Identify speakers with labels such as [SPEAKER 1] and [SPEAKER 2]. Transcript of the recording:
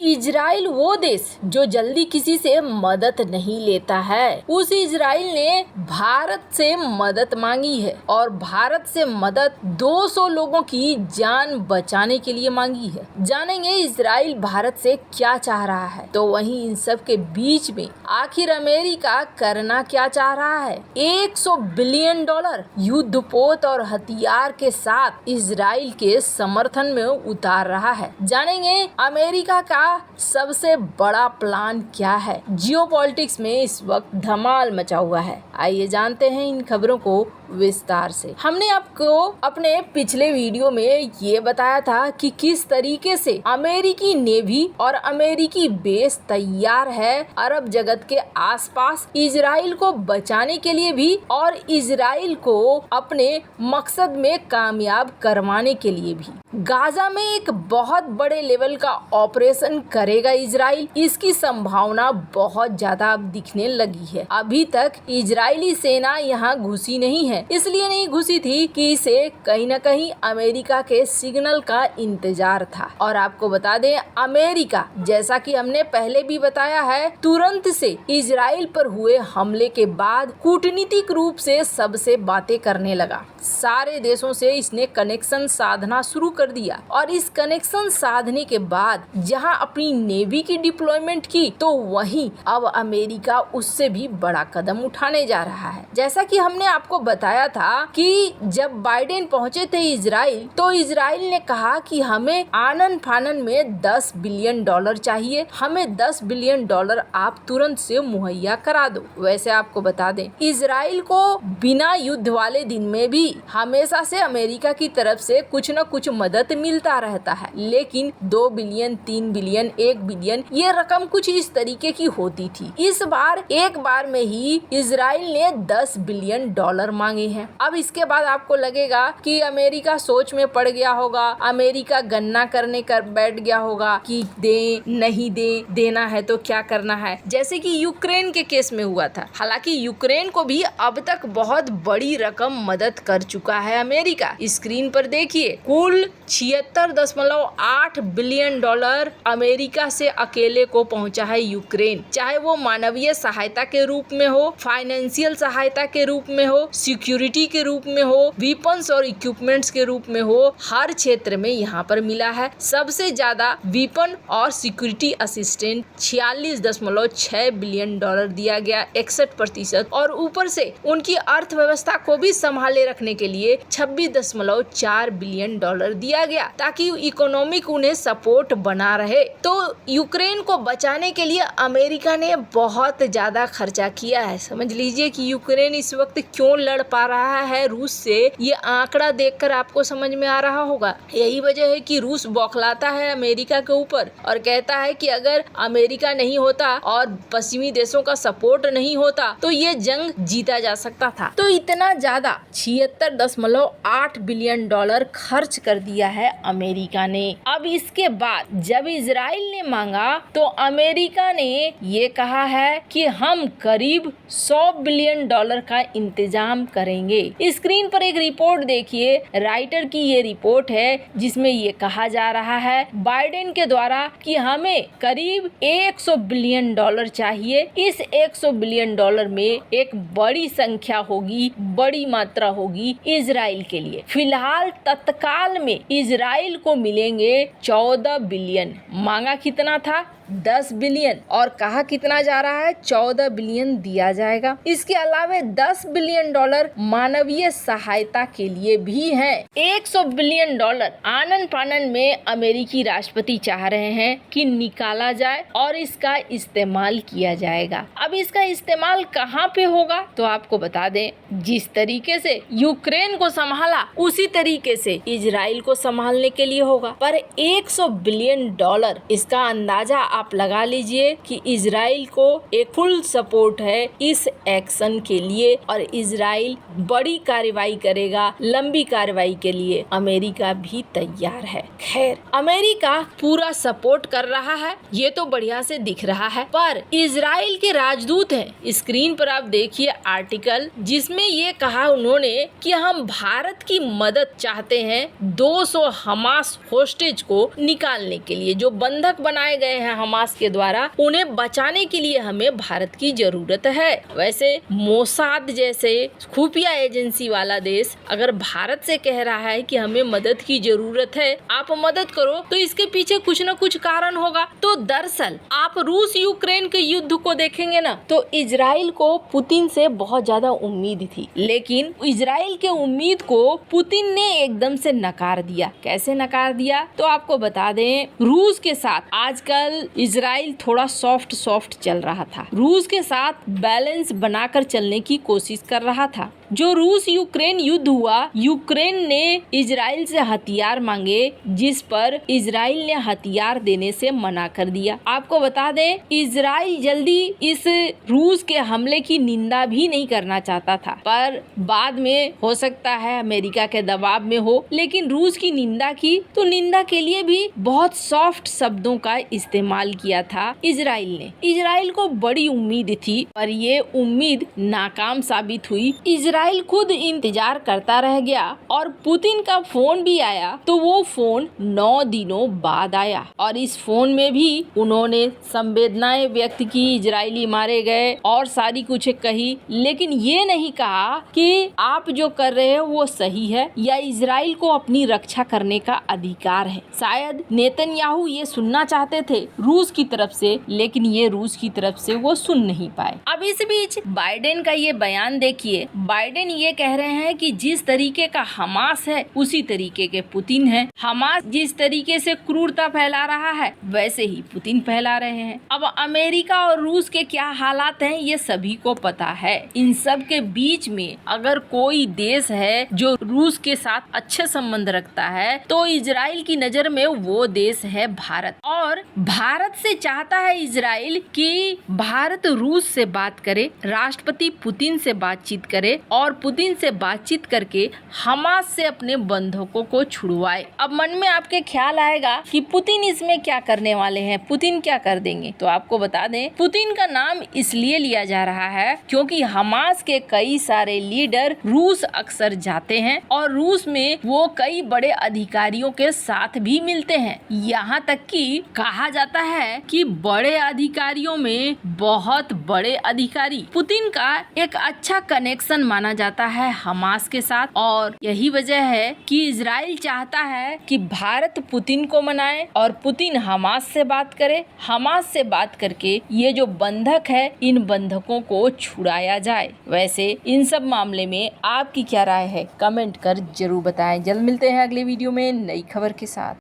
[SPEAKER 1] Israel वो देश जो जल्दी किसी से मदद नहीं लेता है, उस इजराइल ने भारत से मदद मांगी है और भारत से मदद 200 लोगों की जान बचाने के लिए मांगी है। जानेंगे इजराइल भारत से क्या चाह रहा है, तो वहीं इन सब के बीच में आखिर अमेरिका करना क्या चाह रहा है। 100 बिलियन डॉलर युद्धपोत और हथियार के साथ इजराइल के समर्थन में उतार रहा है। जानेंगे अमेरिका का सबसे बड़ा प्लान क्या है। जियोपॉलिटिक्स में इस वक्त धमाल मचा हुआ है। आइए जानते हैं इन खबरों को विस्तार से। हमने आपको अपने पिछले वीडियो में ये बताया था कि किस तरीके से अमेरिकी नेवी और अमेरिकी बेस तैयार है अरब जगत के आसपास इजराइल को बचाने के लिए भी और इजराइल को अपने मकसद में कामयाब करवाने के लिए भी। गाजा में एक बहुत बड़े लेवल का ऑपरेशन करेगा इजराइल, इसकी संभावना बहुत ज्यादा अब दिखने लगी है। अभी तक इजरायली सेना यहाँ घुसी नहीं है, इसलिए नहीं घुसी थी कि इसे कहीं न कहीं अमेरिका के सिग्नल का इंतजार था। और आपको बता दें, अमेरिका जैसा कि हमने पहले भी बताया है, तुरंत से इजराइल पर हुए हमले के बाद कूटनीतिक रूप से सबसे बातें करने लगा। सारे देशों से इसने कनेक्शन साधना शुरू कर दिया और इस कनेक्शन साधने के बाद जहां अपनी नेवी की डिप्लॉयमेंट की, तो वहीं अब अमेरिका उससे भी बड़ा कदम उठाने जा रहा है। जैसा कि हमने आपको बताया था कि जब बाइडेन पहुंचे थे इजराइल, तो इजराइल ने कहा कि हमें आनन फानन में 10 बिलियन डॉलर चाहिए, हमें 10 बिलियन डॉलर आप तुरंत से मुहैया करा दो। वैसे आपको बता दें, इजराइल को बिना युद्ध वाले दिन में भी हमेशा से अमेरिका की तरफ से कुछ न कुछ मदद मिलता रहता है, लेकिन 2 बिलियन, 3 बिलियन, 1 बिलियन ये रकम कुछ इस तरीके की होती थी। इस बार एक बार में ही इजराइल ने 10 बिलियन डॉलर मांगे हैं। अब इसके बाद आपको लगेगा कि अमेरिका सोच में पड़ गया होगा, अमेरिका गन्ना करने कर बैठ गया होगा कि दे नहीं दे, देना है तो क्या करना है, जैसे कि यूक्रेन के केस में हुआ था। हालांकि यूक्रेन को भी अब तक बहुत बड़ी रकम मदद कर चुका है अमेरिका। स्क्रीन पर देखिए, कुल 76.8 बिलियन डॉलर अमेरिका से अकेले को पहुंचा है यूक्रेन, चाहे वो मानवीय सहायता के रूप में हो, फाइनेंशियल सहायता के रूप में हो, सिक्योरिटी के रूप में हो, वीपन्स और इक्विपमेंट्स के रूप में हो, हर क्षेत्र में यहाँ पर मिला है। सबसे ज्यादा वीपन और सिक्योरिटी असिस्टेंट 46.6 बिलियन डॉलर दिया गया, 61%, और ऊपर से उनकी अर्थव्यवस्था को भी संभाले रखने के लिए 26.4 बिलियन डॉलर दिया गया, ताकि इकोनॉमिक उन्हें सपोर्ट बना रहे। तो यूक्रेन को बचाने के लिए अमेरिका ने बहुत ज्यादा खर्चा किया है। समझ लीजिए कि यूक्रेन इस वक्त क्यों लड़ पा रहा है रूस से, ये आंकड़ा देखकर आपको समझ में आ रहा होगा। यही वजह है कि रूस बौखलाता है अमेरिका के ऊपर और कहता है कि अगर अमेरिका नहीं होता और पश्चिमी देशों का सपोर्ट नहीं होता तो ये जंग जीता जा सकता था। तो इतना ज्यादा 76.8 बिलियन डॉलर खर्च कर दिया है अमेरिका ने। अब इसके बाद जब इजराइल ने मांगा तो अमेरिका ने ये कहा है कि हम करीब 100 बिलियन डॉलर का इंतजाम करेंगे। स्क्रीन पर एक रिपोर्ट देखिए, राइटर की ये रिपोर्ट है जिसमें ये कहा जा रहा है बाइडेन के द्वारा कि हमें करीब 100 बिलियन डॉलर चाहिए। इस 100 बिलियन डॉलर में एक बड़ी संख्या होगी, बड़ी मात्रा होगी इजराइल के लिए। फिलहाल तत्काल में इजराइल को मिलेंगे 14 बिलियन। मांगा कितना था? 10 बिलियन, और कहा कितना जा रहा है? 14 बिलियन दिया जाएगा। इसके अलावा 10 बिलियन डॉलर मानवीय सहायता के लिए भी है। 100 बिलियन डॉलर आनन फानन में अमेरिकी राष्ट्रपति चाह रहे हैं कि निकाला जाए और इसका इस्तेमाल किया जाएगा। अब इसका इस्तेमाल कहाँ पे होगा? तो आपको बता दें, जिस तरीके से यूक्रेन को संभाला उसी तरीके से इजराइल को संभालने के लिए होगा। पर 100 बिलियन डॉलर, इसका अंदाजा आप लगा लीजिए कि इजराइल को एक फुल सपोर्ट है इस एक्शन के लिए और इजराइल बड़ी कार्रवाई करेगा, लंबी कार्रवाई के लिए अमेरिका भी तैयार है। खैर, अमेरिका पूरा सपोर्ट कर रहा है, ये तो बढ़िया से दिख रहा है, पर इजराइल के राजदूत हैं, स्क्रीन पर आप देखिए आर्टिकल जिसमें ये कहा उन्होंने कि हम भारत की मदद चाहते हैं 200 हमास होस्टेज को निकालने के लिए, जो बंधक बनाए गए हैं हमास के द्वारा, उन्हें बचाने के लिए हमें भारत की जरूरत है। वैसे मोसाद जैसे खुफिया एजेंसी वाला देश अगर भारत से कह रहा है कि हमें मदद की जरूरत है, आप मदद करो, तो इसके पीछे कुछ न कुछ कारण होगा। तो दरअसल आप रूस यूक्रेन के युद्ध को देखेंगे ना, तो इजराइल को पुतिन से बहुत ज्यादा उम्मीद थी, लेकिन इजराइल के उम्मीद को पुतिन ने एकदम से नकार दिया। कैसे नकार दिया तो आपको बता दें, रूस के साथ आजकल इजराइल थोड़ा सॉफ्ट चल रहा था, रूस के साथ बैलेंस बनाकर चलने की कोशिश कर रहा था। जो रूस यूक्रेन युद्ध हुआ, यूक्रेन ने इजराइल से हथियार मांगे, जिस पर इजराइल ने हथियार देने से मना कर दिया। आपको बता दें, इजराइल जल्दी इस रूस के हमले की निंदा भी नहीं करना चाहता था, पर बाद में हो सकता है अमेरिका के दबाव में हो, लेकिन रूस की निंदा की तो निंदा के लिए भी बहुत सॉफ्ट शब्दों का इस्तेमाल किया था इजराइल ने। इजराइल को बड़ी उम्मीद थी, पर ये उम्मीद नाकाम साबित हुई। इजराइल खुद इंतजार करता रह गया और पुतिन का फोन भी आया, तो वो फोन 9 दिनों बाद आया और इस फोन में भी उन्होंने संवेदनाएं व्यक्त की, इजरायली मारे गए और सारी कुछ कही, लेकिन ये नहीं कहा कि आप जो कर रहे हो वो सही है या इजराइल को अपनी रक्षा करने का अधिकार है। शायद नेतन्याहू ये सुनना चाहते थे रूस की तरफ से, लेकिन ये रूस की तरफ से वो सुन नहीं पाए। अब इस बीच बाइडेन का ये बयान देखिए, बाइडेन ये कह रहे हैं कि जिस तरीके का हमास है उसी तरीके के पुतिन है। हमास जिस तरीके से क्रूरता फैला रहा है वैसे ही पुतिन फैला रहे हैं। अब अमेरिका और रूस के क्या हालात हैं ये सभी को पता है। इन सब के बीच में अगर कोई देश है जो रूस के साथ अच्छे संबंध रखता है तो इजराइल की नजर में वो देश है भारत, और भारत से चाहता है इजराइल कि भारत रूस से बात करे, राष्ट्रपति पुतिन से बातचीत करे और पुतिन से बातचीत करके हमास से अपने बंधकों को छुड़वाए। अब मन में आपके ख्याल आएगा कि पुतिन इसमें क्या करने वाले हैं, पुतिन क्या कर देंगे, तो आपको बता दें पुतिन का नाम इसलिए लिया जा रहा है क्योंकि हमास के कई सारे लीडर रूस अक्सर जाते हैं और रूस में वो कई बड़े अधिकारियों के साथ भी मिलते हैं। यहाँ तक कि कहा जाता है कि बड़े अधिकारियों में बहुत बड़े अधिकारी पुतिन का एक अच्छा कनेक्शन माना जाता है हमास के साथ, और यही वजह है कि इजराइल चाहता है कि भारत पुतिन को मनाए और पुतिन हमास से बात करे, हमास से बात करके ये जो बंधक है इन बंधकों को छुड़ाया जाए। वैसे इन सब मामले में आपकी क्या राय है, कमेंट कर जरूर बताएं। जल्द मिलते हैं अगले वीडियो में नई खबर के साथ।